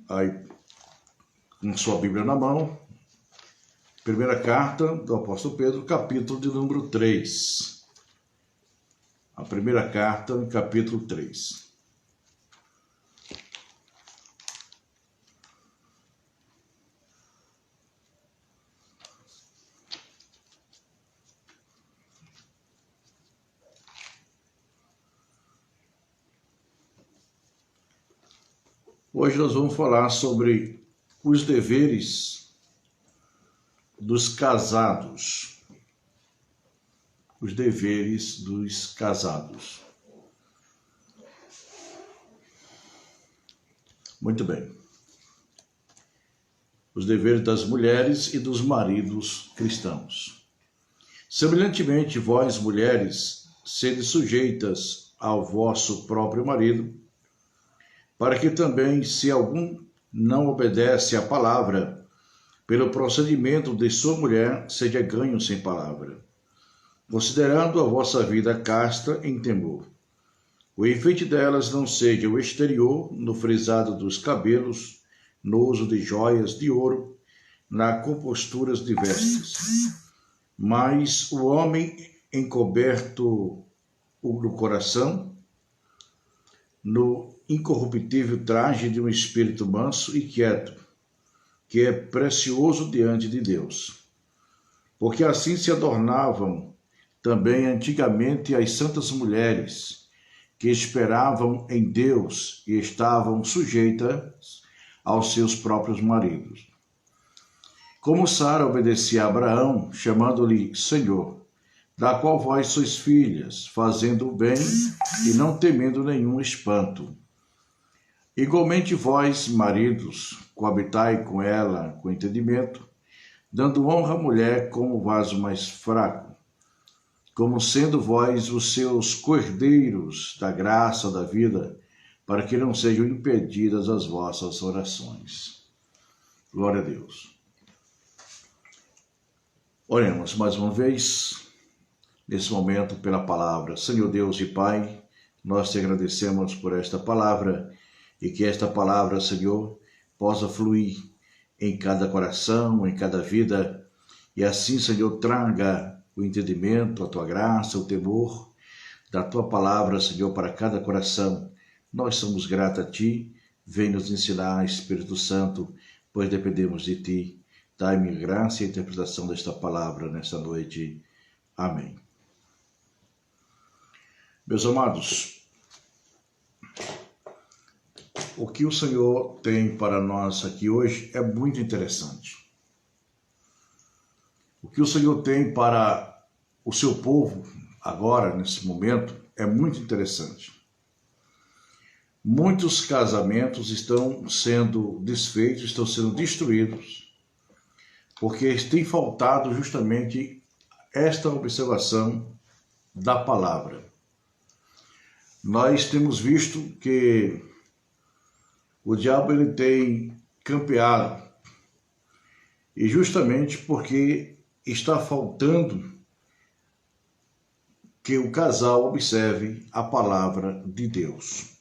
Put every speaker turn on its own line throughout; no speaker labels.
aí com sua Bíblia na mão, primeira carta do apóstolo Pedro, capítulo de número 3. A primeira carta, capítulo 3. Hoje nós vamos falar sobre os deveres dos casados. Os deveres dos casados. Muito bem. Os deveres das mulheres e dos maridos cristãos. Semelhantemente, vós, mulheres, sede sujeitas ao vosso próprio marido, para que também, se algum não obedece à palavra, pelo procedimento de sua mulher, seja ganho sem palavra, considerando a vossa vida casta em temor. O enfeite delas não seja o exterior, no frisado dos cabelos, no uso de joias de ouro, na composturas de vestes, mas o homem encoberto no coração, no incorruptível traje de um espírito manso e quieto, que é precioso diante de Deus. Porque assim se adornavam também antigamente as santas mulheres, que esperavam em Deus e estavam sujeitas aos seus próprios maridos. Como Sara obedecia a Abraão, chamando-lhe Senhor, da qual vós sois filhas, fazendo o bem e não temendo nenhum espanto. Igualmente vós, maridos, coabitai com ela com entendimento, dando honra à mulher como vaso mais fraco, como sendo vós os seus cordeiros da graça da vida, para que não sejam impedidas as vossas orações. Glória a Deus. Oremos mais uma vez, nesse momento, pela palavra. Senhor Deus e Pai, nós te agradecemos por esta palavra, e que esta palavra, Senhor, possa fluir em cada coração, em cada vida, e assim, Senhor, traga o entendimento, a tua graça, o temor da tua palavra, Senhor, para cada coração. Nós somos gratos a ti, vem nos ensinar, Espírito Santo, pois dependemos de ti. Dai-me graça e interpretação desta palavra nesta noite. Amém. Meus amados, o que o Senhor tem para nós aqui hoje é muito interessante. O que o Senhor tem para o seu povo agora, nesse momento, é muito interessante. Muitos casamentos estão sendo desfeitos, estão sendo destruídos, porque tem faltado justamente esta observação da palavra. Nós temos visto que o diabo ele tem campeado, e justamente porque está faltando que o casal observe a palavra de Deus.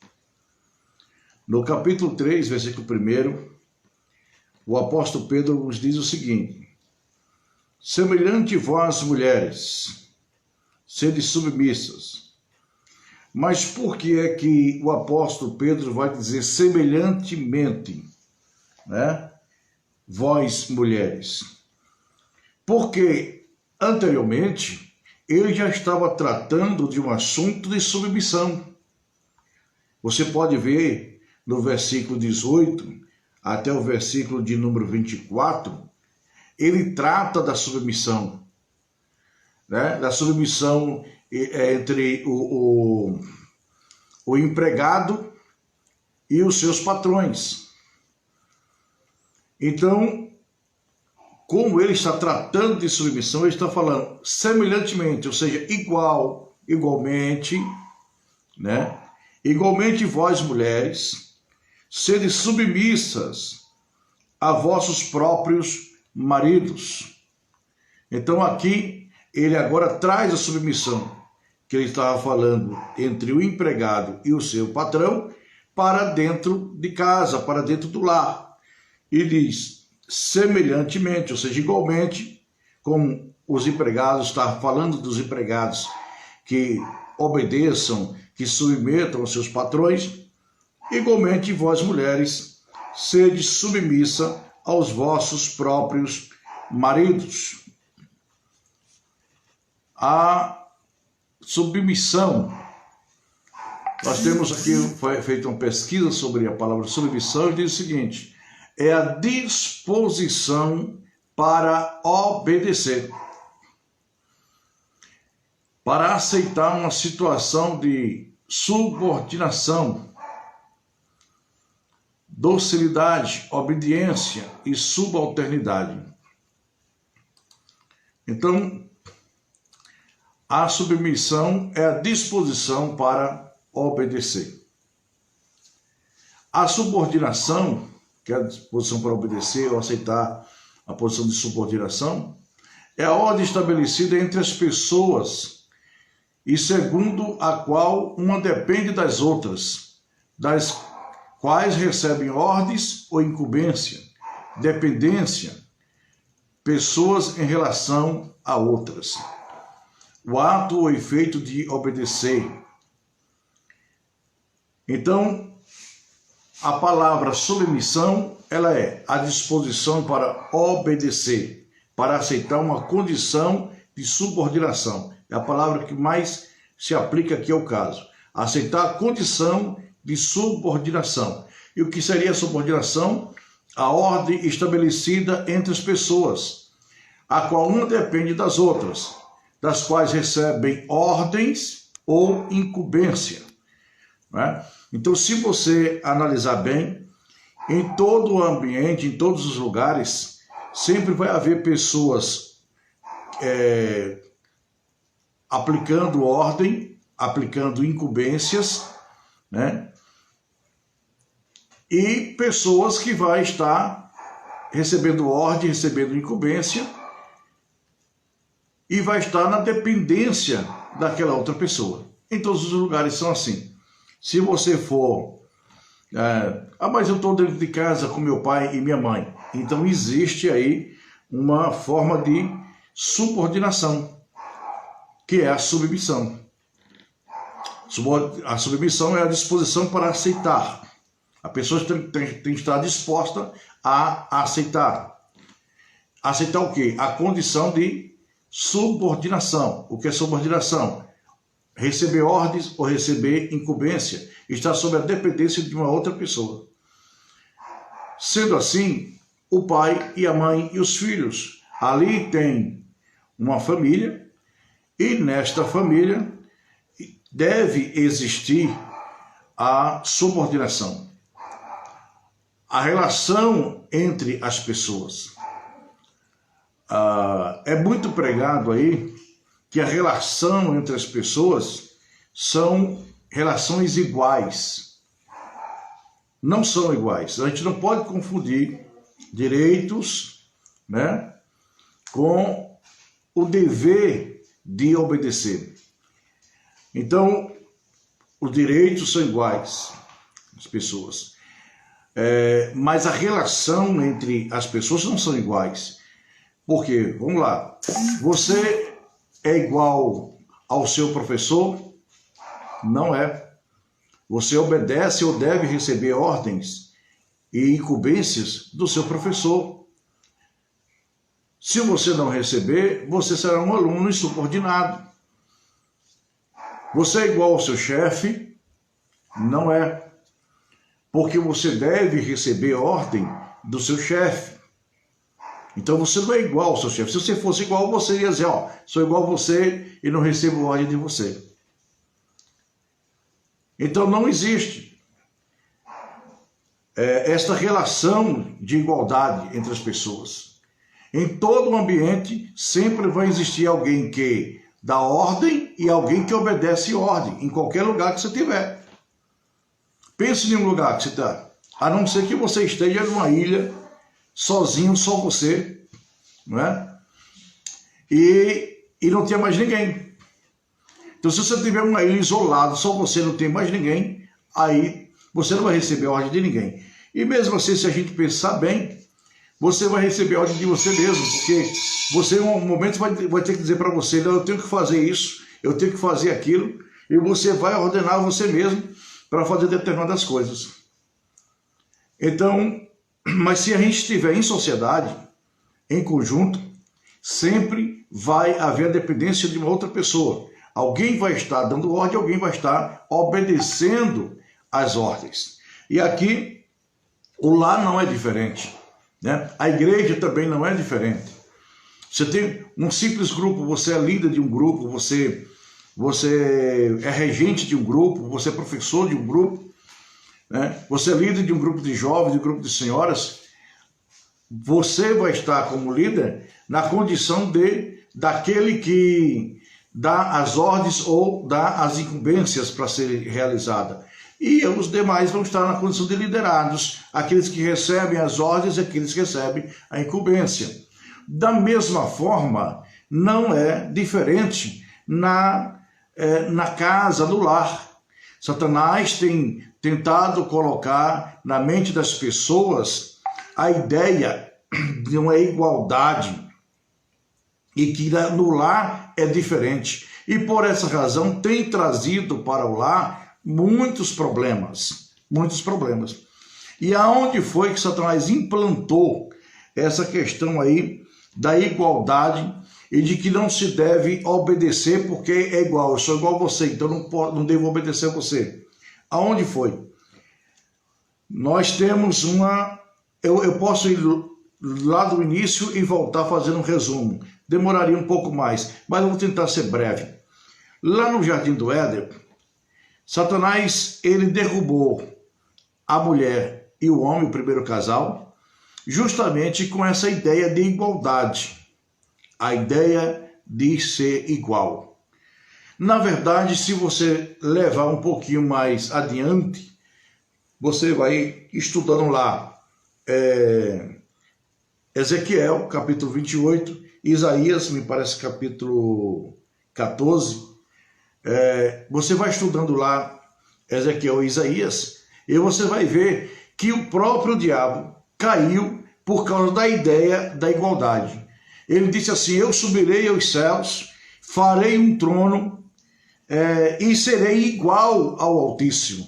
No capítulo 3, versículo 1, o apóstolo Pedro nos diz o seguinte: semelhante vós, mulheres, sede submissas. Mas por que é que o apóstolo Pedro vai dizer semelhantemente, né? Vós, mulheres? Porque anteriormente ele já estava tratando de um assunto de submissão. Você pode ver no versículo 18 até o versículo de número 24, ele trata da submissão, né? Da submissão entre o empregado e os seus patrões. Então, como ele está tratando de submissão, ele está falando semelhantemente, ou seja, igualmente, né? Igualmente vós, mulheres, sede submissas a vossos próprios maridos. Então aqui ele agora traz a submissão que ele estava falando entre o empregado e o seu patrão, para dentro de casa, para dentro do lar. E diz, semelhantemente, ou seja, igualmente, como os empregados, está falando dos empregados que obedeçam, que submetam aos seus patrões, igualmente vós, mulheres, sede submissa aos vossos próprios maridos. A submissão, nós temos aqui, foi feita uma pesquisa sobre a palavra submissão e diz o seguinte, é a disposição para obedecer, para aceitar uma situação de subordinação, docilidade, obediência e subalternidade. Então, a submissão é a disposição para obedecer. A subordinação, que é a disposição para obedecer ou aceitar a posição de subordinação, é a ordem estabelecida entre as pessoas e segundo a qual uma depende das outras, das quais recebem ordens ou incumbência, dependência, pessoas em relação a outras. O ato ou efeito de obedecer. Então, a palavra submissão, ela é a disposição para obedecer, para aceitar uma condição de subordinação. É a palavra que mais se aplica aqui ao caso. Aceitar a condição de subordinação. E o que seria a subordinação? A ordem estabelecida entre as pessoas, a qual uma depende das outras, das quais recebem ordens ou incumbência. Né? Então, se você analisar bem, em todo o ambiente, em todos os lugares, sempre vai haver pessoas aplicando ordem, aplicando incumbências, né? E pessoas que vai estar recebendo ordem, recebendo incumbência, e vai estar na dependência daquela outra pessoa. Em todos os lugares são assim. Se você for... mas eu estou dentro de casa com meu pai e minha mãe. Então existe aí uma forma de subordinação, que é a submissão. A submissão é a disposição para aceitar. A pessoa tem que estar disposta a aceitar. Aceitar o quê? A condição de subordinação. O que é subordinação? Receber ordens ou receber incumbência. Estar sob a dependência de uma outra pessoa. Sendo assim, o pai e a mãe e os filhos. Ali tem uma família e nesta família deve existir a subordinação. A relação entre as pessoas. É muito pregado aí que a relação entre as pessoas são relações iguais. Não são iguais. A gente não pode confundir direitos, né, com o dever de obedecer. Então, os direitos são iguais, as pessoas. Mas a relação entre as pessoas não são iguais. Por quê? Vamos lá. Você é igual ao seu professor? Não é. Você obedece ou deve receber ordens e incumbências do seu professor. Se você não receber, você será um aluno insubordinado. Você é igual ao seu chefe? Não é. Porque você deve receber ordem do seu chefe. Então você não é igual ao seu chefe. Se você fosse igual, você ia dizer, sou igual a você e não recebo ordem de você. Então não existe esta relação de igualdade entre as pessoas. Em todo o ambiente sempre vai existir alguém que dá ordem e alguém que obedece ordem, em qualquer lugar que você tiver. Pense em um lugar que você está, a não ser que você esteja numa ilha, sozinho, só você, não é? E não tenha mais ninguém. Então, se você tiver uma ilha isolada, só você, não tem mais ninguém, aí Você não vai receber ordem de ninguém. E mesmo assim, se a gente pensar bem, você vai receber ordem de você mesmo, porque você em um momento vai ter que dizer para você, não, eu tenho que fazer isso, eu tenho que fazer aquilo, e você vai ordenar você mesmo para fazer determinadas coisas. Então, mas se a gente estiver em sociedade, em conjunto, sempre vai haver a dependência de uma outra pessoa. Alguém vai estar dando ordem, alguém vai estar obedecendo às ordens. E aqui, o lar não é diferente, né? A igreja também não é diferente. Você tem um simples grupo, você é líder de um grupo, você é regente de um grupo, você é professor de um grupo, né? Você é líder de um grupo de jovens, de um grupo de senhoras. Você vai estar como líder na condição daquele que dá as ordens ou dá as incumbências para ser realizada. E os demais vão estar na condição de liderados, aqueles que recebem as ordens e aqueles que recebem a incumbência. Da mesma forma, não é diferente na casa, no lar. Satanás tem tentado colocar na mente das pessoas a ideia de uma igualdade e que no lar é diferente. E por essa razão tem trazido para o lar muitos problemas. E aonde foi que Satanás implantou essa questão aí da igualdade e de que não se deve obedecer porque é igual, eu sou igual a você, então não devo obedecer a você. Aonde foi? Nós temos eu posso ir lá do início e voltar fazendo um resumo. Demoraria um pouco mais, mas eu vou tentar ser breve. Lá no Jardim do Éden, Satanás, ele derrubou a mulher e o homem, o primeiro casal, justamente com essa ideia de igualdade, a ideia de ser igual. Na verdade, se você levar um pouquinho mais adiante, você vai estudando lá Ezequiel, capítulo 28, Isaías, me parece capítulo 14, você vai estudando lá Ezequiel e Isaías, e você vai ver que o próprio diabo caiu por causa da ideia da igualdade. Ele disse assim, eu subirei aos céus, farei um trono e serei igual ao Altíssimo.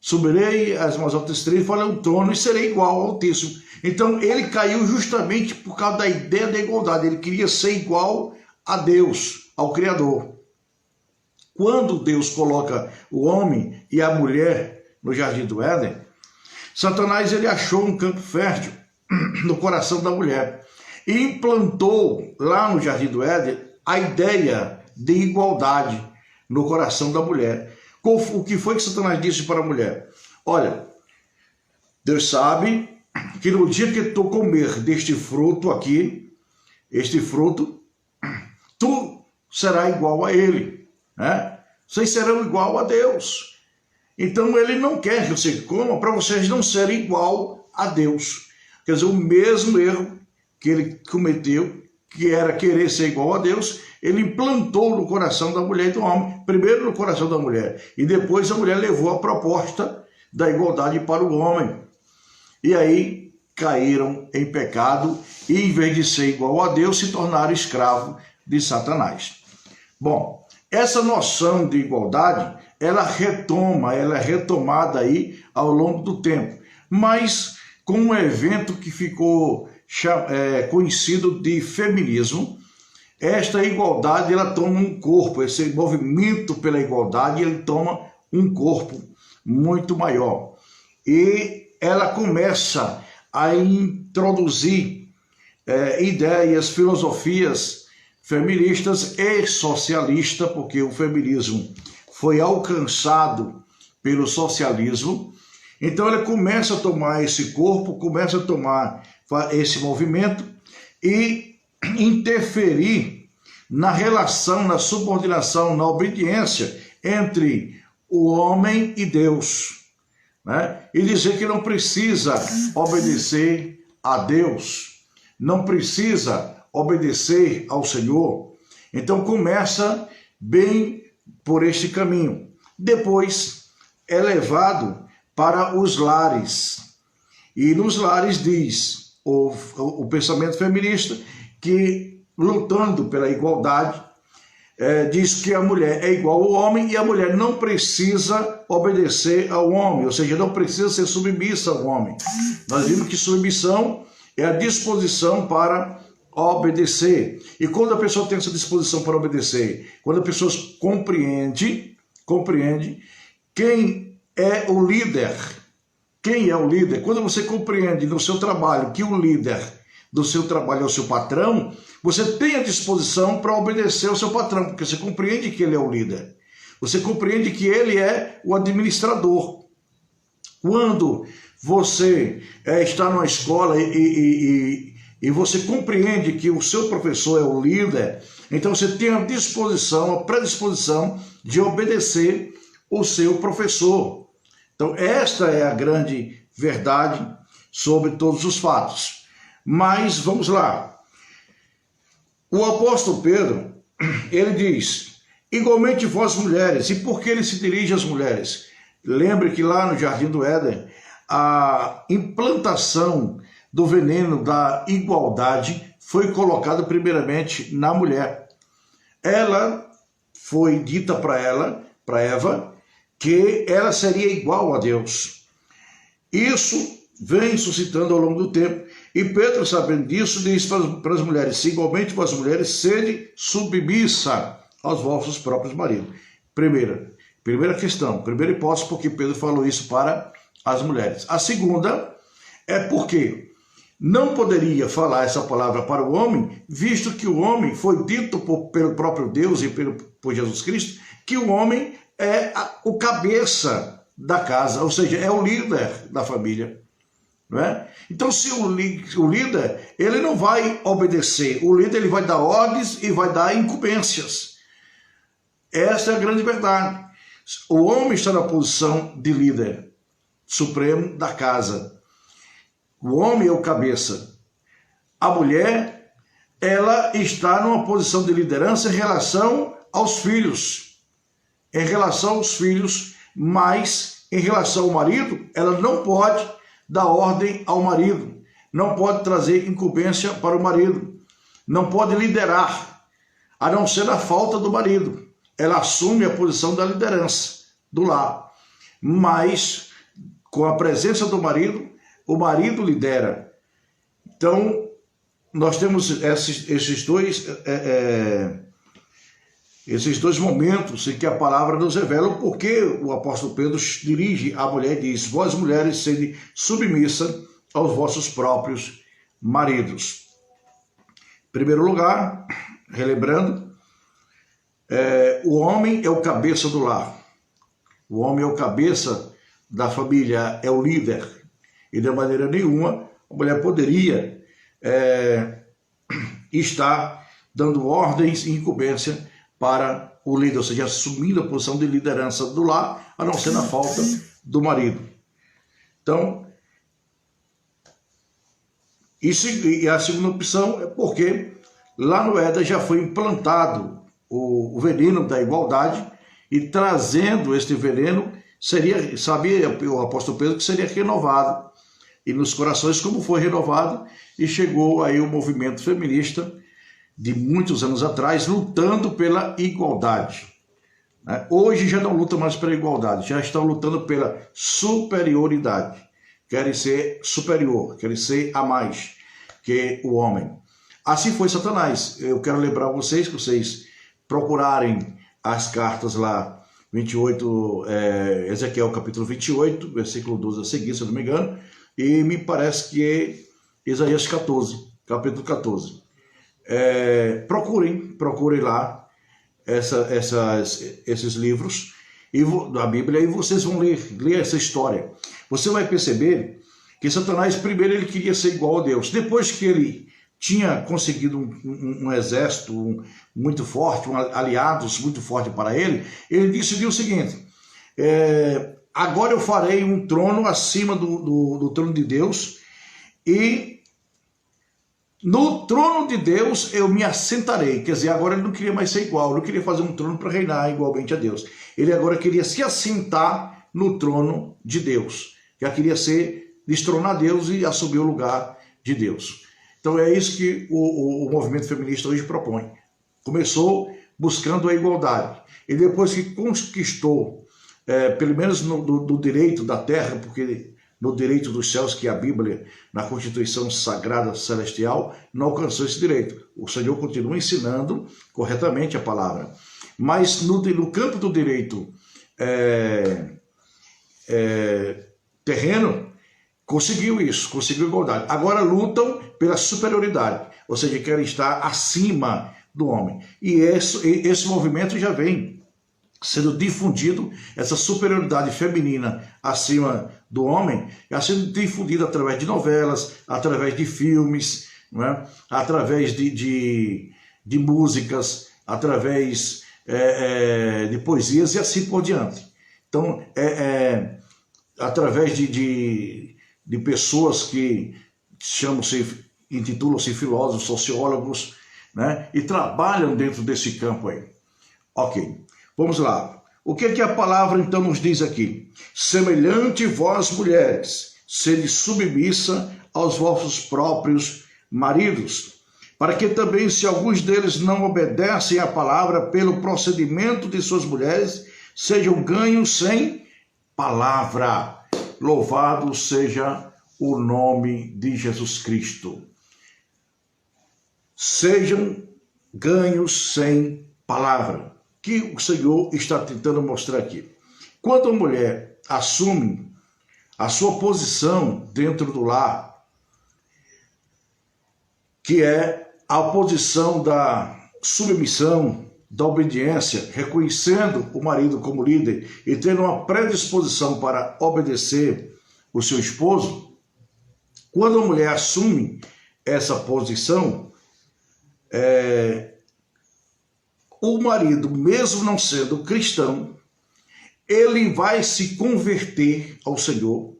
Subirei às mais altas estrelas, farei um trono e serei igual ao Altíssimo. Então ele caiu justamente por causa da ideia da igualdade. Ele queria ser igual a Deus, ao Criador. Quando Deus coloca o homem e a mulher no Jardim do Éden, Satanás ele achou um campo fértil no coração da mulher e implantou lá no Jardim do Éden a ideia de igualdade no coração da mulher. O que foi que Satanás disse para a mulher? Olha, Deus sabe que no dia que tu comer deste fruto aqui, este fruto, tu será igual a ele, né? Vocês serão igual a Deus. Então ele não quer que você coma para vocês não serem igual a Deus. Quer dizer, o mesmo erro que ele cometeu, que era querer ser igual a Deus, ele implantou no coração da mulher e do homem, primeiro no coração da mulher, e depois a mulher levou a proposta da igualdade para o homem. E aí caíram em pecado e, em vez de ser igual a Deus, se tornaram escravos de Satanás. Bom, essa noção de igualdade, ela é retomada aí ao longo do tempo, mas com um evento que ficou conhecido de feminismo. Esta igualdade, ela toma um corpo, esse movimento pela igualdade, ele toma um corpo muito maior. E ela começa a introduzir ideias, filosofias feministas e socialistas, porque o feminismo foi alcançado pelo socialismo. Então ela começa a tomar esse corpo, começa a tomar esse movimento e interferir na relação, na subordinação, na obediência entre o homem e Deus, né? E dizer que não precisa obedecer a Deus, não precisa obedecer ao Senhor. Então começa bem por este caminho. Depois é levado para os lares. E nos lares diz o pensamento feminista que, lutando pela igualdade, diz que a mulher é igual ao homem e a mulher não precisa obedecer ao homem, ou seja, não precisa ser submissa ao homem. Nós vimos que submissão é a disposição para obedecer. E quando a pessoa tem essa disposição para obedecer, quando a pessoa compreende quem é o líder, quando você compreende no seu trabalho que o líder do seu trabalho é o seu patrão, você tem a disposição para obedecer ao seu patrão, porque você compreende que ele é o líder. Você compreende que ele é o administrador. Quando você está numa escola e você compreende que o seu professor é o líder, então você tem a disposição, a predisposição de obedecer o seu professor. Então esta é a grande verdade sobre todos os fatos. Mas vamos lá. O apóstolo Pedro, ele diz, igualmente vós mulheres, e por que ele se dirige às mulheres? Lembre que lá no Jardim do Éden, a implantação do veneno da igualdade foi colocada primeiramente na mulher. Ela foi dita para Eva, que ela seria igual a Deus. Isso vem suscitando ao longo do tempo. E Pedro, sabendo disso, diz para as mulheres, igualmente vós mulheres, sede submissa aos vossos próprios maridos. Primeira questão, primeira hipótese, porque Pedro falou isso para as mulheres. A segunda é porque não poderia falar essa palavra para o homem, visto que o homem foi dito pelo próprio Deus e por Jesus Cristo, que o homem é o cabeça da casa, ou seja, é o líder da família. Não é? Então, se o líder, ele não vai obedecer, o líder ele vai dar ordens e vai dar incumbências. Essa é a grande verdade. O homem está na posição de líder supremo da casa. O homem é o cabeça. A mulher, ela está numa posição de liderança em relação aos filhos. Em relação aos filhos, mas em relação ao marido, ela não pode dar ordem ao marido, não pode trazer incumbência para o marido, não pode liderar, a não ser na falta do marido. Ela assume a posição da liderança do lar, mas com a presença do marido, o marido lidera. Então, nós temos esses dois momentos em que a palavra nos revela o porquê o apóstolo Pedro dirige à mulher e diz, vós mulheres sede submissa aos vossos próprios maridos. Em primeiro lugar, relembrando, o homem é o cabeça do lar. O homem é o cabeça da família, é o líder. E de maneira nenhuma a mulher poderia estar dando ordens e incumbência para o líder, ou seja, assumindo a posição de liderança do lar, a não ser na falta do marido. Então, e a segunda opção é porque lá no Éden já foi implantado o veneno da igualdade, e trazendo este veneno, sabia o apóstolo Pedro que seria renovado, e nos corações como foi renovado, e chegou aí o movimento feminista de muitos anos atrás, lutando pela igualdade. Hoje já não lutam mais pela igualdade, já estão lutando pela superioridade. Querem ser superior, querem ser a mais que o homem. Assim foi Satanás. Eu quero lembrar vocês que vocês procurarem as cartas lá, 28, Ezequiel capítulo 28, versículo 12 a seguir, se eu não me engano, e me parece que é Isaías 14, capítulo 14. Procurem lá esses livros da Bíblia, e vocês vão ler essa história. Você vai perceber que Satanás, primeiro, ele queria ser igual a Deus. Depois que ele tinha conseguido um exército muito forte, aliados muito forte para ele, ele decidiu o seguinte, agora eu farei um trono acima do trono de Deus, e no trono de Deus eu me assentarei. Quer dizer, agora ele não queria mais ser igual, não queria fazer um trono para reinar igualmente a Deus. Ele agora queria se assentar no trono de Deus. Já queria destronar Deus e assumir o lugar de Deus. Então é isso que o movimento feminista hoje propõe. Começou buscando a igualdade. E depois que conquistou, pelo menos no direito da terra, porque no direito dos céus, que a Bíblia, na Constituição Sagrada Celestial, não alcançou esse direito. O Senhor continua ensinando corretamente a palavra. Mas no campo do direito terreno, conseguiu isso, conseguiu igualdade. Agora lutam pela superioridade, ou seja, querem estar acima do homem. E esse movimento já vem sendo difundido, essa superioridade feminina acima do homem, já sendo difundida através de novelas, através de filmes, né? Através de músicas, através de poesias e assim por diante. Então, através de pessoas que intitulam-se filósofos, sociólogos, né? E trabalham dentro desse campo aí. Ok, vamos lá. O que a palavra então nos diz aqui? Semelhante vós, mulheres, sede submissa aos vossos próprios maridos, para que também, se alguns deles não obedecem à palavra pelo procedimento de suas mulheres, sejam ganhos sem palavra. Louvado seja o nome de Jesus Cristo. Sejam ganhos sem palavra, que o Senhor está tentando mostrar aqui. Quando a mulher assume a sua posição dentro do lar, que é a posição da submissão, da obediência, reconhecendo o marido como líder e tendo uma predisposição para obedecer o seu esposo, quando a mulher assume essa posição, o marido, mesmo não sendo cristão, ele vai se converter ao Senhor,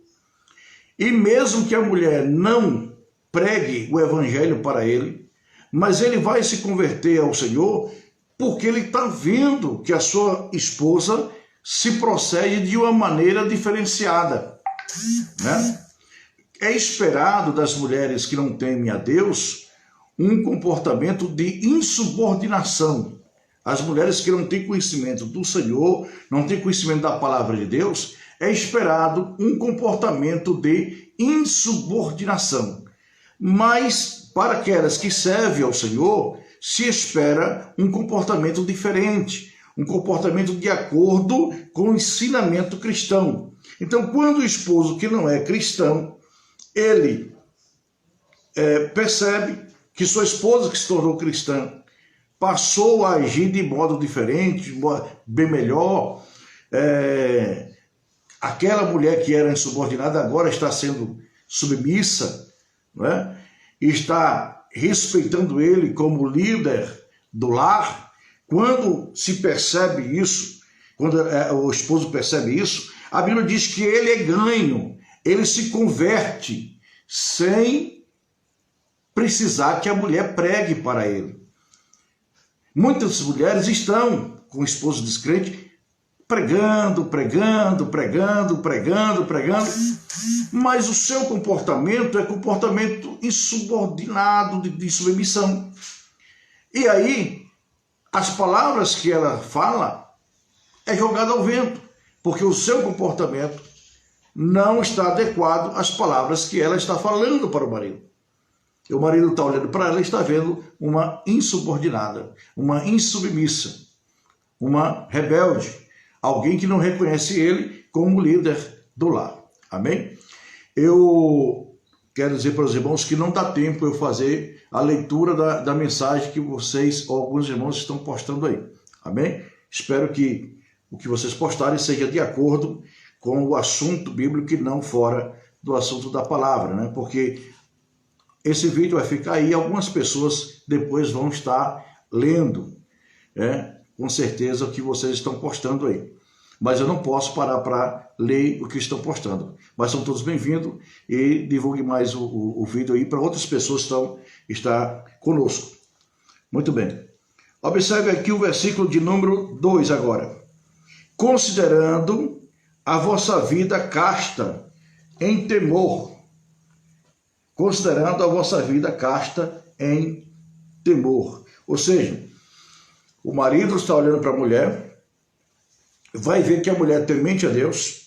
e mesmo que a mulher não pregue o evangelho para ele, mas ele vai se converter ao Senhor porque ele está vendo que a sua esposa se procede de uma maneira diferenciada, né? É esperado das mulheres que não temem a Deus um comportamento de insubordinação. As mulheres que não têm conhecimento do Senhor, não têm conhecimento da palavra de Deus, é esperado um comportamento de insubordinação. Mas para aquelas que servem ao Senhor, se espera um comportamento diferente, um comportamento de acordo com o ensinamento cristão. Então, quando o esposo que não é cristão, ele percebe que sua esposa que se tornou cristã passou a agir de modo diferente, bem melhor, aquela mulher que era insubordinada agora está sendo submissa, né? Está respeitando ele como líder do lar. Quando se percebe isso, quando o esposo percebe isso, a Bíblia diz que ele é ganho, ele se converte sem precisar que a mulher pregue para ele. Muitas mulheres estão com o esposo descrente pregando, mas o seu comportamento é comportamento insubordinado, de submissão. E aí, as palavras que ela fala é jogada ao vento, porque o seu comportamento não está adequado às palavras que ela está falando para o marido. E o marido está olhando para ela e está vendo uma insubordinada, uma insubmissa, uma rebelde, alguém que não reconhece ele como líder do lar. Amém? Eu quero dizer para os irmãos que não dá tempo eu fazer a leitura da mensagem que vocês, ou alguns irmãos, estão postando aí. Amém? Espero que o que vocês postarem seja de acordo com o assunto bíblico e não fora do assunto da palavra, né? Porque esse vídeo vai ficar aí, algumas pessoas depois vão estar lendo, com certeza, o que vocês estão postando aí. Mas eu não posso parar para ler o que estão postando. Mas são todos bem-vindos e divulgue mais o vídeo aí para outras pessoas que estão conosco. Muito bem. Observe aqui o versículo de número 2 agora. Considerando a vossa vida casta em temor, considerando a vossa vida casta em temor. Ou seja, o marido está olhando para a mulher, vai ver que a mulher é temente a Deus,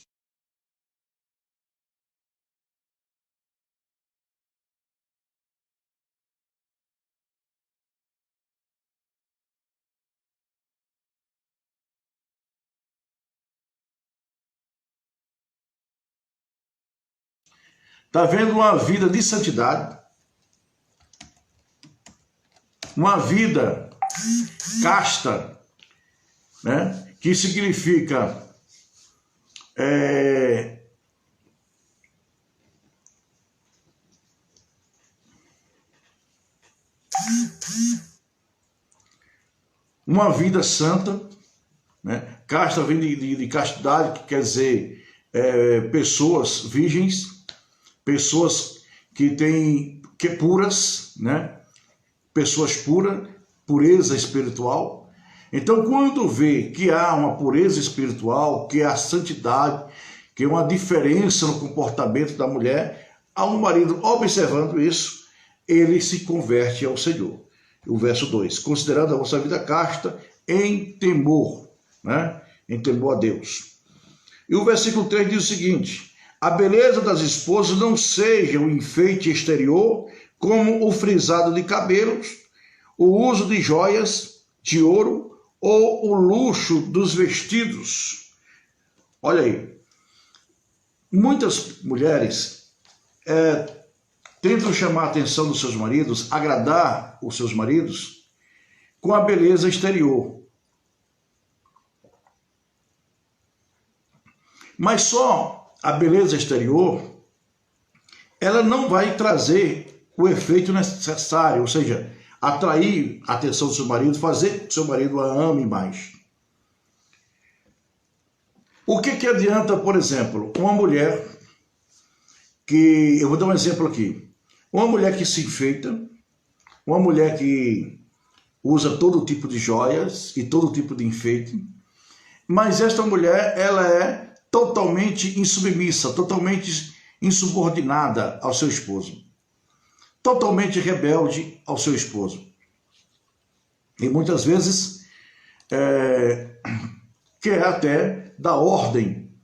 está vendo uma vida de santidade, uma vida casta, né? Que significa uma vida santa, né? Casta vem de castidade, que quer dizer pessoas virgens, pessoas que puras, né? Pessoas puras, pureza espiritual. Então, quando vê que há uma pureza espiritual, que há santidade, que há uma diferença no comportamento da mulher, há um marido observando isso, ele se converte ao Senhor. O verso 2, considerando a vossa vida casta em temor, né? Em temor a Deus. E o versículo 3 diz o seguinte: a beleza das esposas não seja o enfeite exterior, como o frisado de cabelos, o uso de joias, de ouro, ou o luxo dos vestidos. Olha aí, muitas mulheres tentam chamar a atenção dos seus maridos, agradar os seus maridos, com a beleza exterior. Mas só a beleza exterior, ela não vai trazer o efeito necessário, ou seja, atrair a atenção do seu marido, fazer que o seu marido a ame mais. O que adianta, por exemplo, uma mulher que, eu vou dar um exemplo aqui, uma mulher que se enfeita, uma mulher que usa todo tipo de joias e todo tipo de enfeite, mas esta mulher, ela é totalmente insubmissa, totalmente insubordinada ao seu esposo, totalmente rebelde ao seu esposo. E muitas vezes quer até dar ordem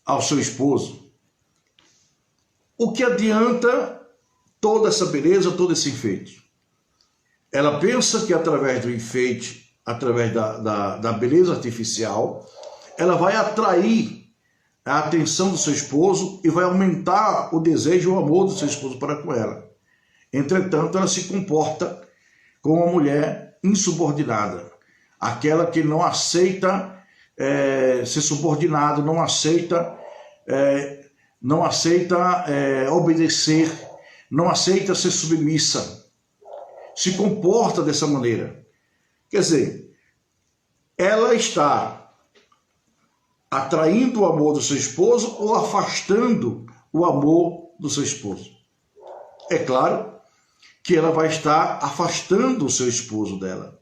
ao seu esposo. O que adianta toda essa beleza, todo esse enfeite? Ela pensa que através do enfeite, através da beleza artificial, ela vai atrair a atenção do seu esposo e vai aumentar o desejo e o amor do seu esposo para com ela. Entretanto, ela se comporta como uma mulher insubordinada, aquela que não aceita ser subordinado, não aceita obedecer, não aceita ser submissa, se comporta dessa maneira. Quer dizer, ela está atraindo o amor do seu esposo ou afastando o amor do seu esposo. É claro que ela vai estar afastando o seu esposo dela,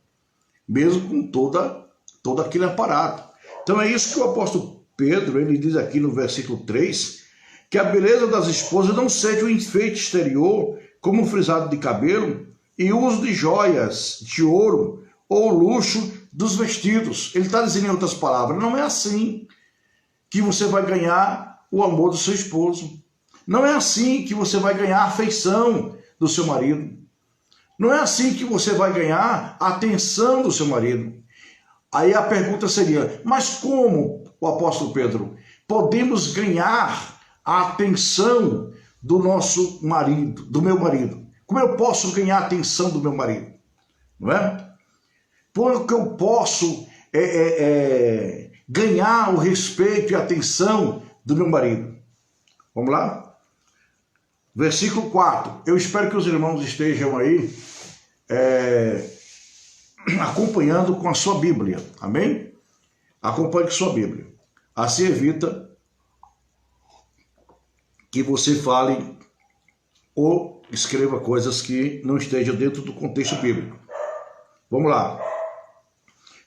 mesmo com todo aquele aparato. Então é isso que o apóstolo Pedro, ele diz aqui no versículo 3, que a beleza das esposas não seja o enfeite exterior, como o frisado de cabelo, e o uso de joias, de ouro, ou o luxo dos vestidos. Ele está dizendo em outras palavras, não é assim que você vai ganhar o amor do seu esposo. Não é assim que você vai ganhar a afeição do seu marido. Não é assim que você vai ganhar a atenção do seu marido. Aí a pergunta seria, mas como, o apóstolo Pedro, podemos ganhar a atenção do nosso marido, do meu marido? Como eu posso ganhar a atenção do meu marido? Não é? Porque eu posso ganhar o respeito e a atenção do meu marido. Vamos lá? Versículo 4. Eu espero que os irmãos estejam aí acompanhando com a sua Bíblia. Amém? Acompanhe com a sua Bíblia. Assim evita que você fale ou escreva coisas que não estejam dentro do contexto bíblico. Vamos lá.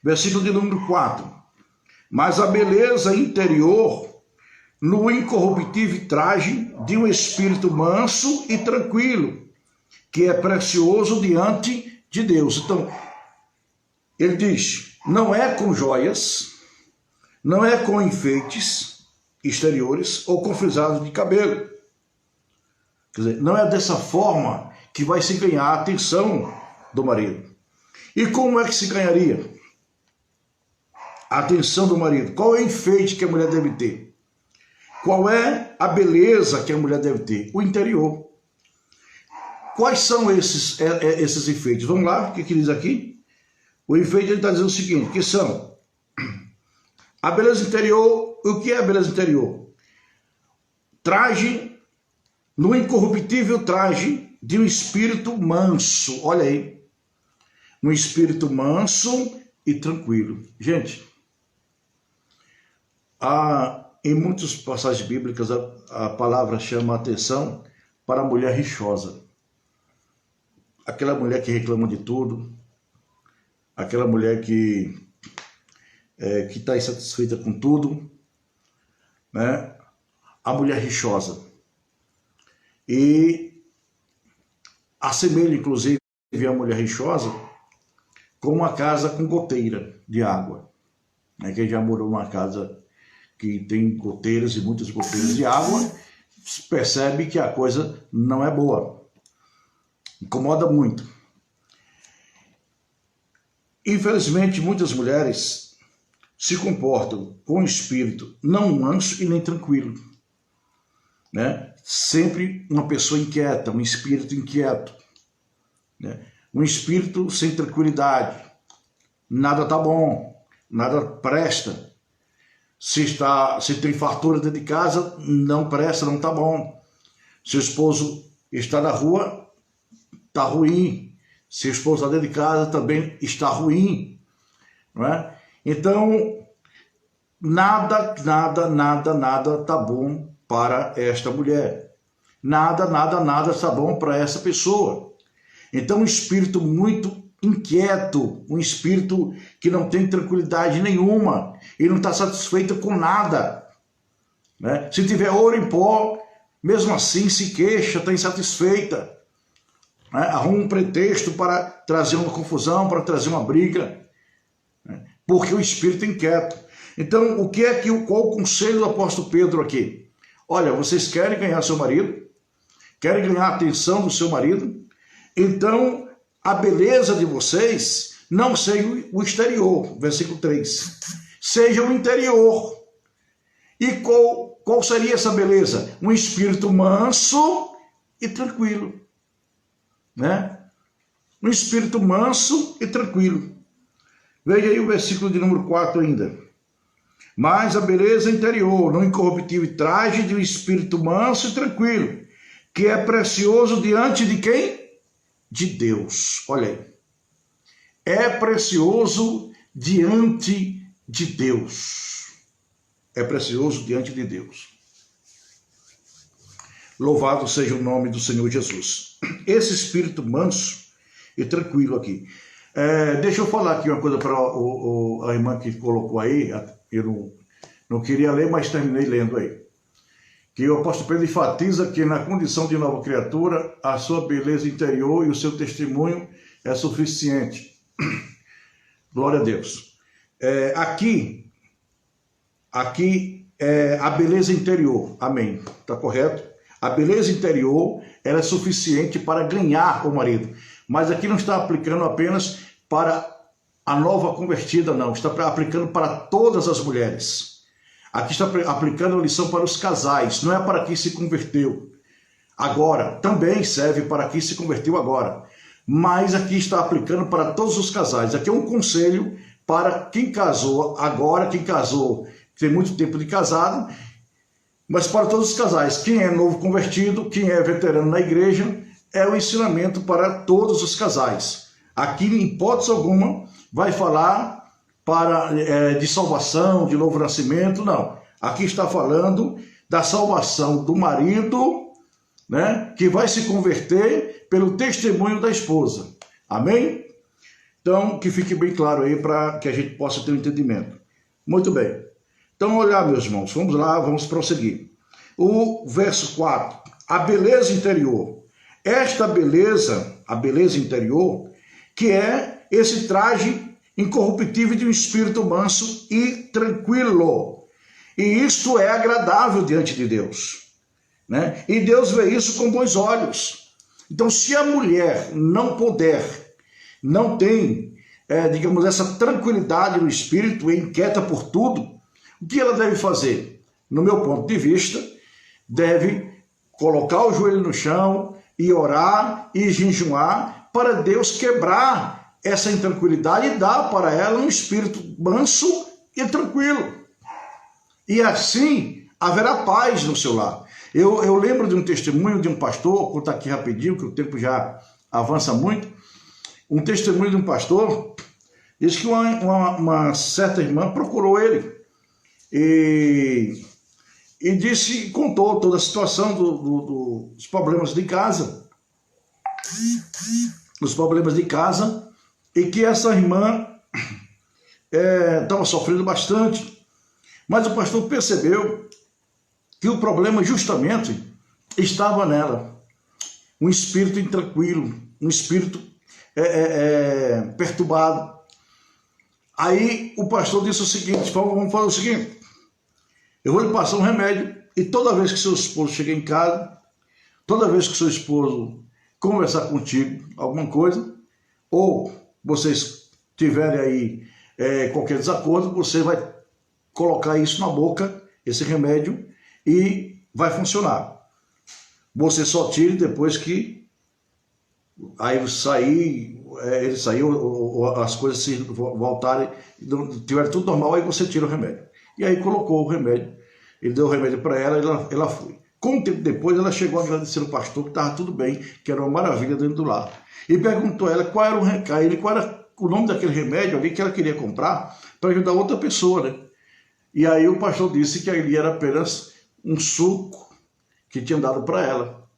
Versículo de número 4. Mas a beleza interior no incorruptível traje de um espírito manso e tranquilo, que é precioso diante de Deus. Então, ele diz, não é com joias, não é com enfeites exteriores ou com frisados de cabelo. Quer dizer, não é dessa forma que vai se ganhar a atenção do marido. E como é que se ganharia a atenção do marido? Qual é o enfeite que a mulher deve ter? Qual é a beleza que a mulher deve ter? O interior. Quais são esses enfeites? Vamos lá, o que diz aqui? O enfeite, ele está dizendo o seguinte, que são a beleza interior. O que é a beleza interior? Traje, no incorruptível traje de um espírito manso. Olha aí. Um espírito manso e tranquilo. Gente, em muitas passagens bíblicas a palavra chama a atenção para a mulher rixosa. Aquela mulher que reclama de tudo, aquela mulher que está insatisfeita com tudo, né? A mulher rixosa. E assemelha, inclusive, a mulher rixosa com uma casa com goteira de água. Quem já morou numa casa que tem goteiras e muitas goteiras de água, percebe que a coisa não é boa. Incomoda muito. Infelizmente, muitas mulheres se comportam com um espírito não manso e nem tranquilo, né? Sempre uma pessoa inquieta, um espírito inquieto, né? Um espírito sem tranquilidade. Nada tá bom, nada presta. Se tem fartura dentro de casa, não presta, não tá bom. Se o esposo está na rua, tá ruim. Se o esposo está dentro de casa, também está ruim, não é? Então, nada tá bom para esta mulher. Nada está bom para essa pessoa. Então, um espírito muito inquieto, um espírito que não tem tranquilidade nenhuma, e não está satisfeito com nada, né? Se tiver ouro em pó, mesmo assim se queixa, está insatisfeita, né? Arruma um pretexto para trazer uma confusão, para trazer uma briga, né? Porque o espírito é inquieto. Então, qual o conselho do apóstolo Pedro aqui? Olha, vocês querem ganhar seu marido? Querem ganhar a atenção do seu marido? Então, a beleza de vocês não seja o exterior, versículo 3. Seja o interior. E qual seria essa beleza? Um espírito manso e tranquilo, né? Um espírito manso e tranquilo. Veja aí o versículo de número 4 ainda. Mas a beleza interior, no incorruptível traje de um espírito manso e tranquilo, que é precioso diante de quem? De Deus. Olha aí. É precioso diante de Deus. É precioso diante de Deus. Louvado seja o nome do Senhor Jesus. Esse espírito manso e tranquilo aqui. Deixa eu falar aqui uma coisa para a irmã que colocou aí. Eu não queria ler, mas terminei lendo aí. Que o apóstolo Pedro enfatiza que na condição de nova criatura, a sua beleza interior e o seu testemunho é suficiente. Glória a Deus. Aqui é a beleza interior. Amém. Está correto? A beleza interior ela é suficiente para ganhar o marido. Mas aqui não está aplicando apenas para a nova convertida, não. Está aplicando para todas as mulheres. Aqui está aplicando a lição para os casais, não é para quem se converteu agora, também serve para quem se converteu agora, mas aqui está aplicando para todos os casais. Aqui é um conselho para quem casou agora, quem casou tem muito tempo de casado, mas para todos os casais, quem é novo convertido, quem é veterano na igreja, é o ensinamento para todos os casais. Aqui, em hipótese alguma, vai falar de salvação, de novo nascimento, não. Aqui está falando da salvação do marido, né, que vai se converter pelo testemunho da esposa. Amém? Então, que fique bem claro aí para que a gente possa ter um entendimento. Muito bem. Então, olha, meus irmãos, vamos lá, vamos prosseguir. O verso 4, a beleza interior. Esta beleza, a beleza interior, que é esse traje incorruptível de um espírito manso e tranquilo. E isto é agradável diante de Deus, né? E Deus vê isso com bons olhos. Então, se a mulher não puder, não tem, digamos, essa tranquilidade no espírito, é inquieta por tudo, o que ela deve fazer? No meu ponto de vista, deve colocar o joelho no chão e orar e jejuar para Deus quebrar essa intranquilidade e dar para ela um espírito manso e tranquilo. E assim haverá paz no seu lar. Eu lembro de um testemunho de um pastor, vou contar aqui rapidinho, que o tempo já avança muito. Um testemunho de um pastor diz que uma certa irmã procurou ele e disse, contou toda a situação dos problemas de casa. Os problemas de casa, e que essa irmã estava sofrendo bastante. Mas o pastor percebeu que o problema justamente estava nela. Um espírito intranquilo, um espírito perturbado. Aí o pastor disse o seguinte, vamos fazer o seguinte, eu vou lhe passar um remédio e toda vez que seu esposo chegar em casa, toda vez que seu esposo conversar contigo alguma coisa, ou vocês tiverem aí qualquer desacordo, você vai colocar isso na boca, esse remédio, e vai funcionar. Você só tire depois que aí ele saiu, ou as coisas se voltarem, tiver tudo normal, aí você tira o remédio. E aí colocou o remédio, ele deu o remédio para ela, ela foi. Com um tempo depois, ela chegou a agradecer o pastor que estava tudo bem, que era uma maravilha dentro do lar. E perguntou a ela qual era o nome daquele remédio ali que ela queria comprar para ajudar outra pessoa, né? E aí o pastor disse que ali era apenas um suco que tinha dado para ela.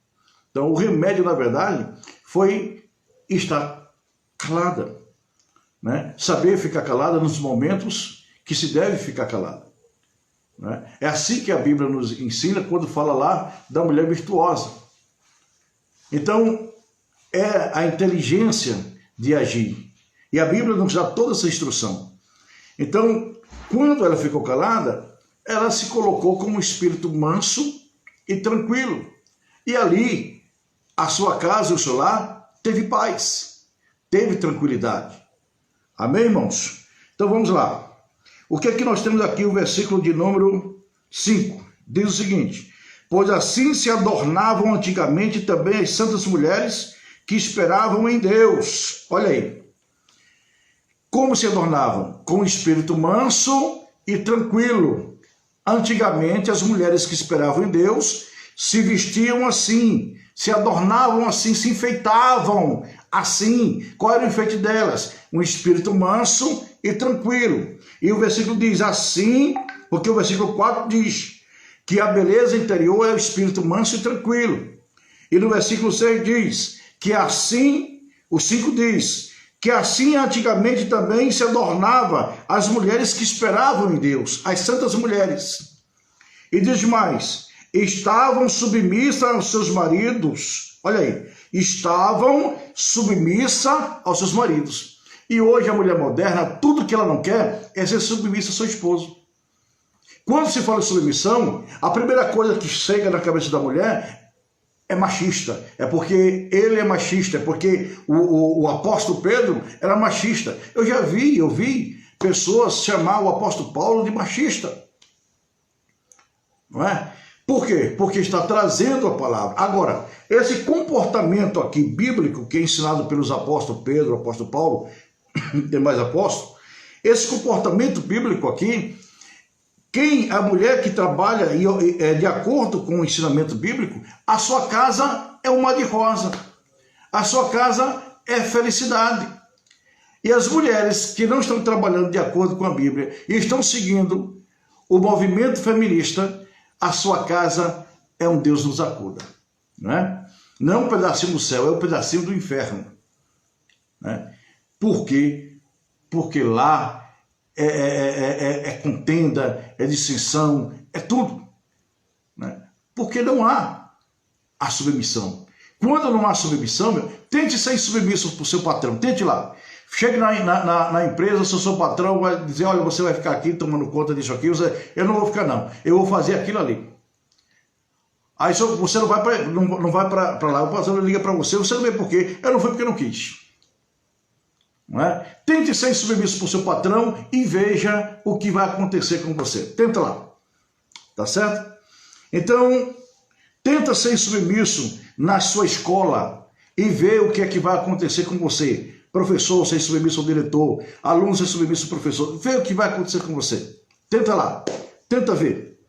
Então o remédio, na verdade, foi estar calada, né? Saber ficar calada nos momentos que se deve ficar calada, né? É assim que a Bíblia nos ensina quando fala lá da mulher virtuosa. Então é a inteligência de agir. E a Bíblia nos dá toda essa instrução. Então, quando ela ficou calada, ela se colocou como um espírito manso e tranquilo. E ali, a sua casa e o seu lar teve paz, teve tranquilidade. Amém, irmãos? Então vamos lá. O que é que nós temos aqui? O versículo de número 5. Diz o seguinte: pois assim se adornavam antigamente também as santas mulheres que esperavam em Deus. Olha aí. Como se adornavam? Com um espírito manso e tranquilo. Antigamente, as mulheres que esperavam em Deus se vestiam assim, se adornavam assim, se enfeitavam assim. Qual era o enfeite delas? Um espírito manso e tranquilo. E o versículo diz assim, porque o versículo 4 diz que a beleza interior é o espírito manso e tranquilo. E no versículo 6 diz que assim, o 5 diz que assim antigamente também se adornava as mulheres que esperavam em Deus, as santas mulheres. E diz mais, estavam submissas aos seus maridos. Olha aí, estavam submissas aos seus maridos. E hoje a mulher moderna, tudo que ela não quer é ser submissa ao seu esposo. Quando se fala em submissão, a primeira coisa que chega na cabeça da mulher é machista, é porque ele é machista, é porque o apóstolo Pedro era machista. Eu vi pessoas chamar o apóstolo Paulo de machista. Não é? Por quê? Porque está trazendo a palavra. Agora, esse comportamento aqui bíblico, que é ensinado pelos apóstolos Pedro, apóstolo Paulo, e mais apóstolos, esse comportamento bíblico aqui, a mulher que trabalha de acordo com o ensinamento bíblico, a sua casa é um mar de rosa, a sua casa é felicidade. E as mulheres que não estão trabalhando de acordo com a Bíblia e estão seguindo o movimento feminista, a sua casa é um Deus nos acuda, né? Não um pedacinho do céu, é um pedacinho do inferno, né? Por quê? Porque lá é contenda, é dissensão, é tudo, né? Porque não há a submissão. Quando não há submissão, tente ser submisso para o seu patrão, tente lá. Chegue na empresa, o seu patrão vai dizer, olha, você vai ficar aqui tomando conta disso aqui, eu não vou ficar não, eu vou fazer aquilo ali. Aí você não vai para lá, o patrão liga para você não vê por quê, eu não fui porque não quis. Não é? Tente ser submisso para o seu patrão e veja o que vai acontecer com você. Tenta lá, tá certo? Então, tenta ser submisso na sua escola e vê o que é que vai acontecer com você. Professor, ser submisso ao diretor, aluno, ser submisso ao professor, vê o que vai acontecer com você. Tenta lá, tenta ver.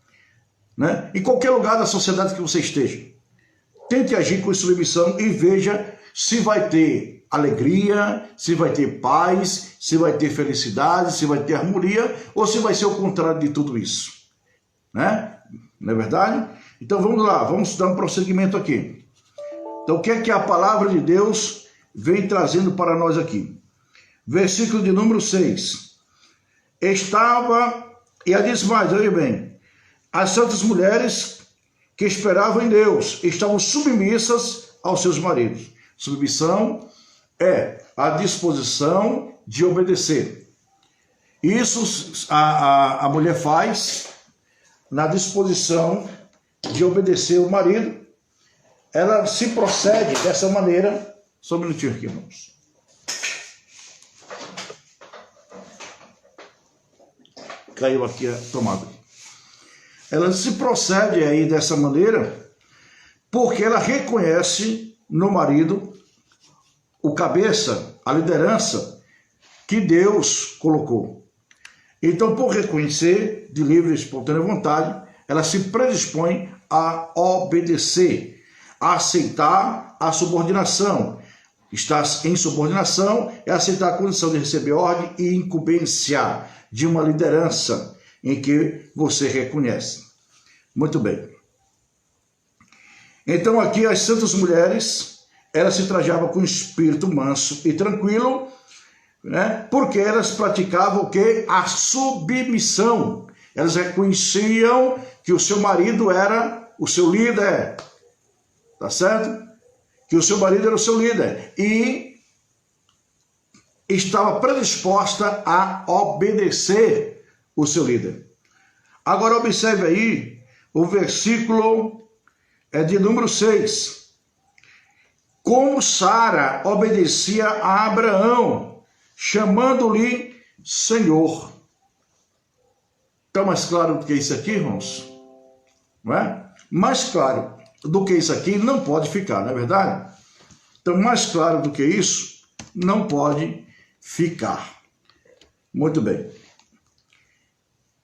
Né? Em qualquer lugar da sociedade que você esteja, tente agir com submissão e veja se vai ter alegria, se vai ter paz, se vai ter felicidade, se vai ter harmonia, ou se vai ser o contrário de tudo isso. Né? Não é verdade? Então vamos lá, vamos dar um prosseguimento aqui. Então o que é que a palavra de Deus vem trazendo para nós aqui? Versículo de número 6. Estava, e ela diz mais, olha bem, as santas mulheres que esperavam em Deus estavam submissas aos seus maridos. Submissão é a disposição de obedecer. Isso a mulher faz na disposição de obedecer o marido. Ela se procede dessa maneira. Só um minutinho aqui, irmãos. Caiu aqui a tomada. Ela se procede aí dessa maneira porque ela reconhece no marido o cabeça, a liderança que Deus colocou. Então, por reconhecer de livre e espontânea vontade, ela se predispõe a obedecer, a aceitar a subordinação. Estar em subordinação é aceitar a condição de receber ordem e incumbência de uma liderança em que você reconhece. Muito bem. Então aqui as santas mulheres, elas se trajavam com espírito manso e tranquilo, né? Porque elas praticavam o quê? A submissão. Elas reconheciam que o seu marido era o seu líder, tá certo? Que o seu marido era o seu líder e estava predisposta a obedecer o seu líder. Agora observe aí o versículo de número 6. Como Sara obedecia a Abraão, chamando-lhe Senhor. Está mais claro do que isso aqui, irmãos? Não é? Mais claro do que isso aqui não pode ficar, não é verdade? Então, mais claro do que isso não pode ficar. Muito bem.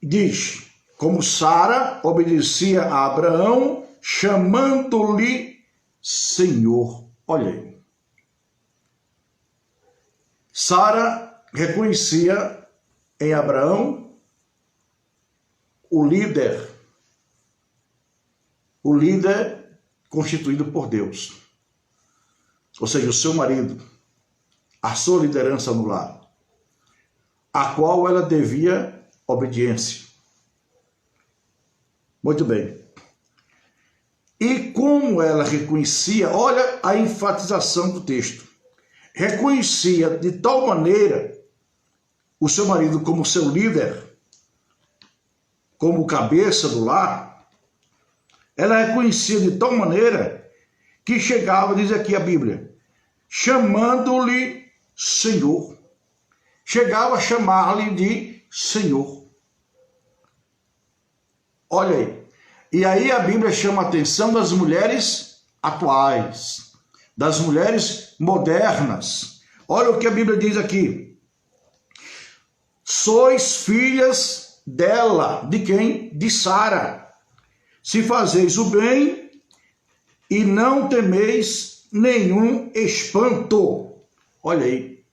Diz, como Sara obedecia a Abraão, chamando-lhe Senhor. Olha aí. Sara reconhecia em Abraão o líder constituído por Deus. Ou seja, o seu marido, a sua liderança no lar, a qual ela devia obediência. Muito bem. E como ela reconhecia, olha a enfatização do texto, reconhecia de tal maneira o seu marido como seu líder, como cabeça do lar, ela reconhecia de tal maneira que chegava, diz aqui a Bíblia, chamando-lhe Senhor. Chegava a chamar-lhe de Senhor. Olha aí. E aí a Bíblia chama a atenção das mulheres atuais, das mulheres modernas. Olha o que a Bíblia diz aqui. Sois filhas dela. De quem? De Sara. Se fazeis o bem e não temeis nenhum espanto. Olha aí.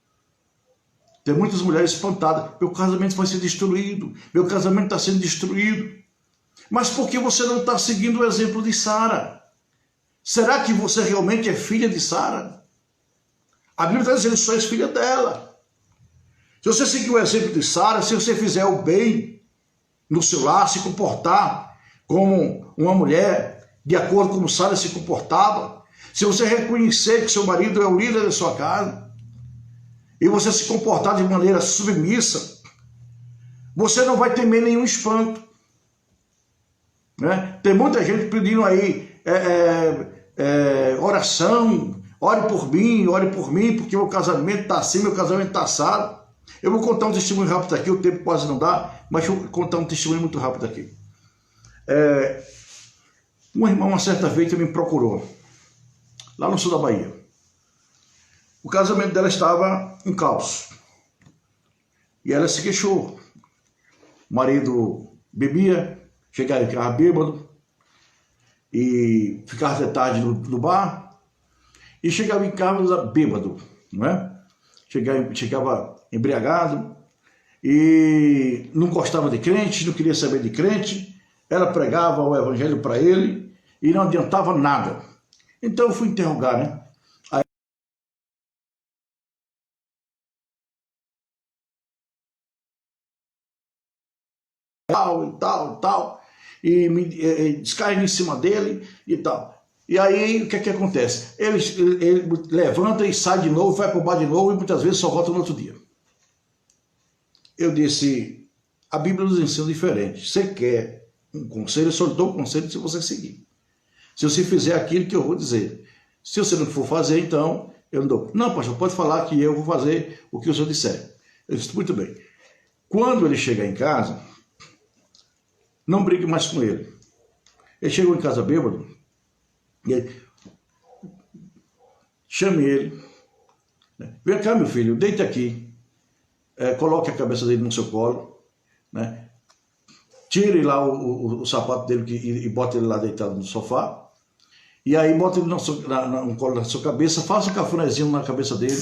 Tem muitas mulheres espantadas. Meu casamento vai ser destruído. Meu casamento está sendo destruído. Mas por que você não está seguindo o exemplo de Sara? Será que você realmente é filha de Sara? A Bíblia está dizendo que sois filha dela. Se você seguir o exemplo de Sara, se você fizer o bem no seu lar, se comportar como uma mulher, de acordo com como Sara se comportava, se você reconhecer que seu marido é o líder da sua casa, e você se comportar de maneira submissa, você não vai temer nenhum espanto. Né? Tem muita gente pedindo aí oração, ore por mim, porque o casamento está assim, meu casamento está assado. Eu vou contar um testemunho rápido aqui, o tempo quase não dá, mas vou contar um testemunho muito rápido aqui. Uma irmã, uma certa vez, me procurou, lá no sul da Bahia. O casamento dela estava em caos. E ela se queixou. O marido bebia, chegava em casa bêbado, e ficava até tarde no bar, e chegava em casa bêbado, não é? Chegava embriagado, e não gostava de crente, não queria saber de crente. Ela pregava o evangelho para ele, e não adiantava nada. Então eu fui interrogar, né? Tal, e me descarrega em cima dele e tal. E aí, o que acontece? Ele levanta e sai de novo, vai para o bar de novo, e muitas vezes só volta no outro dia. Eu disse, a Bíblia nos ensina diferente. Você quer um conselho, eu só lhe dou um conselho se você seguir. Se você fizer aquilo que eu vou dizer. Se você não for fazer, então, eu não dou. Não, pastor, pode falar que eu vou fazer o que o senhor disser. Eu disse, muito bem. Quando ele chegar em casa, não brigue mais com ele. Ele chegou em casa bêbado, e ele, chame ele. Vem cá, meu filho, deite aqui. Coloque a cabeça dele no seu colo. Né? Tire lá o sapato dele e bote ele lá deitado no sofá. E aí bota ele no colo da sua cabeça, faça um cafunézinho na cabeça dele.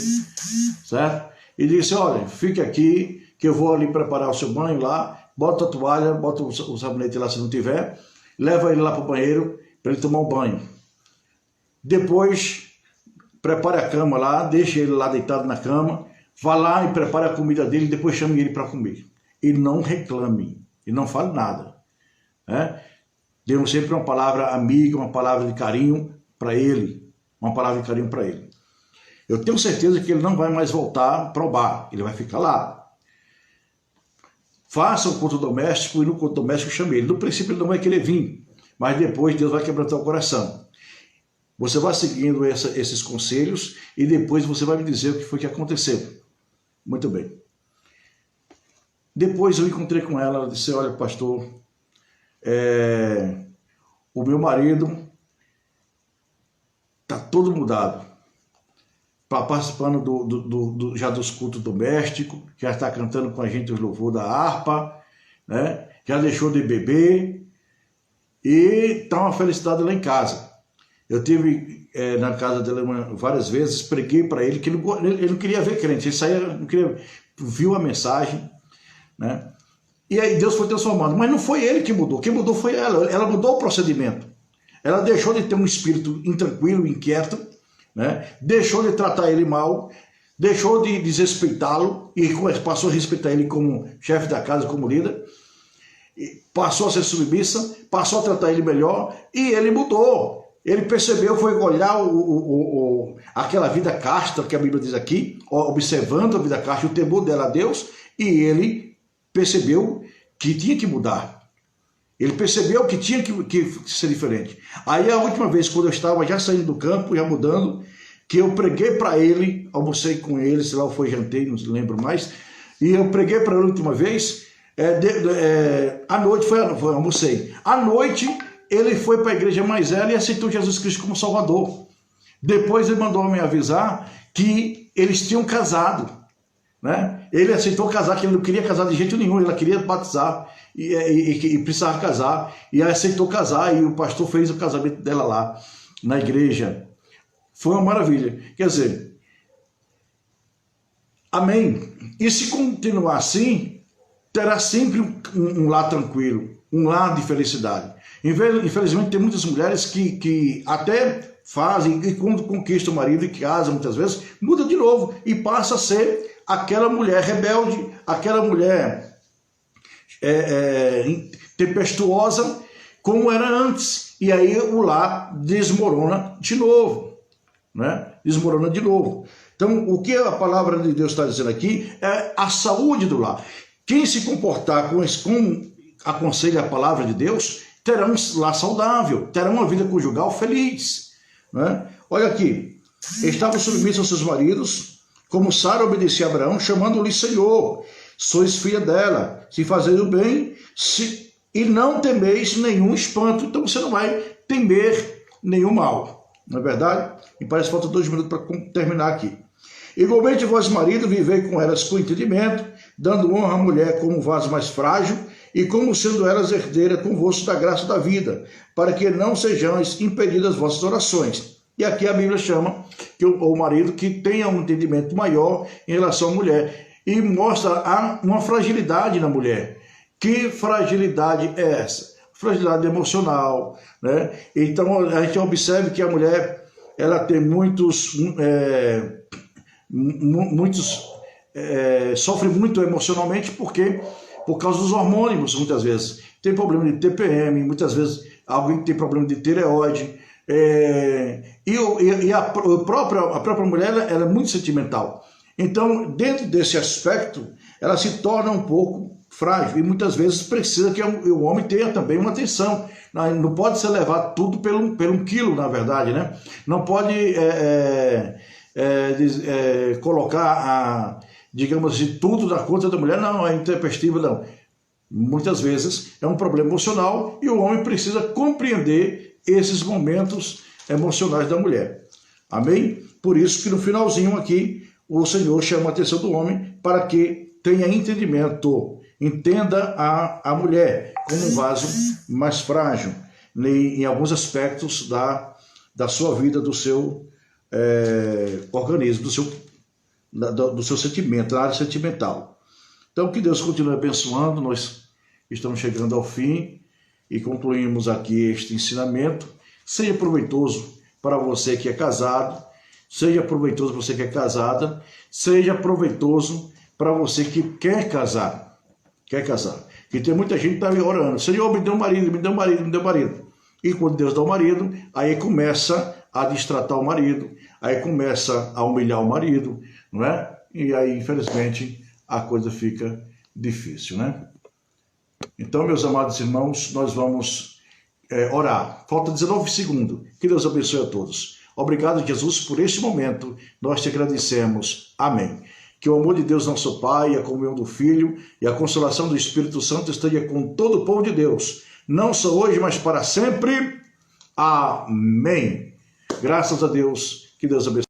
Certo? E disse, olha, fique aqui, que eu vou ali preparar o seu banho lá. Bota a toalha, bota o sabonete lá se não tiver, leva ele lá para o banheiro para ele tomar um banho. Depois, prepare a cama lá, deixe ele lá deitado na cama, vá lá e prepare a comida dele, depois chame ele para comer. E não reclame, e não fale nada. Né? Dê sempre uma palavra amiga, uma palavra de carinho para ele, uma palavra de carinho para ele. Eu tenho certeza que ele não vai mais voltar para o bar, ele vai ficar lá. Faça o culto doméstico e no culto doméstico chame ele. No princípio ele não vai querer vir, mas depois Deus vai quebrantar o coração. Você vai seguindo esses conselhos e depois você vai me dizer o que foi que aconteceu. Muito bem. Depois eu encontrei com ela, ela disse, olha pastor, o meu marido está todo mudado. Participando já dos cultos domésticos, já está cantando com a gente o louvor da harpa, né? Já deixou de beber e está uma felicidade lá em casa. Eu tive na casa dela várias vezes, preguei para ele que ele não queria ver crente, ele saía, não queria, viu a mensagem, né? E aí Deus foi transformando, mas não foi ele que mudou, quem mudou foi ela mudou o procedimento, ela deixou de ter um espírito intranquilo, inquieto, né? Deixou de tratar ele mal, deixou de desrespeitá-lo e passou a respeitar ele como chefe da casa, como líder, passou a ser submissa, passou a tratar ele melhor e ele mudou. Ele percebeu, foi olhar aquela vida casta que a Bíblia diz aqui, observando a vida casta, o temor dela a Deus, e ele percebeu que tinha que mudar. Ele percebeu que tinha que ser diferente. Aí a última vez, quando eu estava já saindo do campo, já mudando, que eu preguei para ele, almocei com ele, sei lá, foi jantei, não lembro mais, e eu preguei para ele a última vez, à noite, almocei. À noite, ele foi para a igreja mais velha e aceitou Jesus Cristo como Salvador. Depois ele mandou me avisar que eles tinham casado, né? Ele aceitou casar, que ele não queria casar de jeito nenhum, ele queria batizar e precisava casar, e aceitou casar, e o pastor fez o casamento dela lá, na igreja. Foi uma maravilha. Quer dizer, amém. E se continuar assim, terá sempre um lar tranquilo, um lar de felicidade. Infelizmente, tem muitas mulheres que até fazem, e quando conquista o marido e casa muitas vezes, muda de novo e passa a ser aquela mulher rebelde, aquela mulher tempestuosa, como era antes. E aí o lar desmorona de novo, né? Desmorona de novo. Então, o que a palavra de Deus está dizendo aqui é a saúde do lar. Quem se comportar como aconselha a palavra de Deus, terá um lar saudável, terá uma vida conjugal feliz, né? Olha aqui, estavam submissos aos seus maridos, como Sara obedecia a Abraão, chamando-lhe Senhor. Sois filha dela, se fazeis o bem, e não temeis nenhum espanto. Então você não vai temer nenhum mal, não é verdade? E parece que falta 2 minutos para terminar aqui. Igualmente vós, marido, vivei com elas com entendimento, dando honra à mulher como vaso mais frágil, e como sendo elas herdeiras convosco da graça da vida, para que não sejais impedidas as vossas orações. E aqui a Bíblia chama que o marido que tenha um entendimento maior em relação à mulher, e mostra uma fragilidade na mulher. Que fragilidade é essa? Fragilidade emocional, né? Então a gente observa que a mulher, ela tem sofre muito emocionalmente, porque por causa dos hormônios, muitas vezes. Tem problema de TPM, muitas vezes alguém tem problema de tireoide. A própria mulher, ela é muito sentimental. Então, dentro desse aspecto, ela se torna um pouco frágil. E muitas vezes precisa que o homem tenha também uma atenção. Não pode ser levado tudo pelo 1 quilo, na verdade, né? Não pode colocar, digamos assim, tudo na conta da mulher. Não, é intempestivo, não. Muitas vezes é um problema emocional e o homem precisa compreender esses momentos emocionais da mulher. Amém? Por isso que no finalzinho aqui, o Senhor chama a atenção do homem para que tenha entendimento. Entenda a mulher como um vaso mais frágil, em alguns aspectos da sua vida, do seu organismo, do seu sentimento, da área sentimental. Então, que Deus continue abençoando. Nós estamos chegando ao fim e concluímos aqui este ensinamento. Seja proveitoso para você que é casado, seja proveitoso para você que é casada, seja proveitoso para você que quer casar. Que tem muita gente que está orando: Senhor, me dê um marido, me dê um marido, me dê um marido. E quando Deus dá o marido, aí começa a destratar o marido, aí começa a humilhar o marido, não é? E aí, infelizmente, a coisa fica difícil, né? Então, meus amados irmãos, nós vamos orar. Falta 19 segundos. Que Deus abençoe a todos. Obrigado, Jesus, por este momento. Nós te agradecemos. Amém. Que o amor de Deus, nosso Pai, a comunhão do Filho e a consolação do Espírito Santo esteja com todo o povo de Deus, não só hoje, mas para sempre. Amém. Graças a Deus. Que Deus abençoe.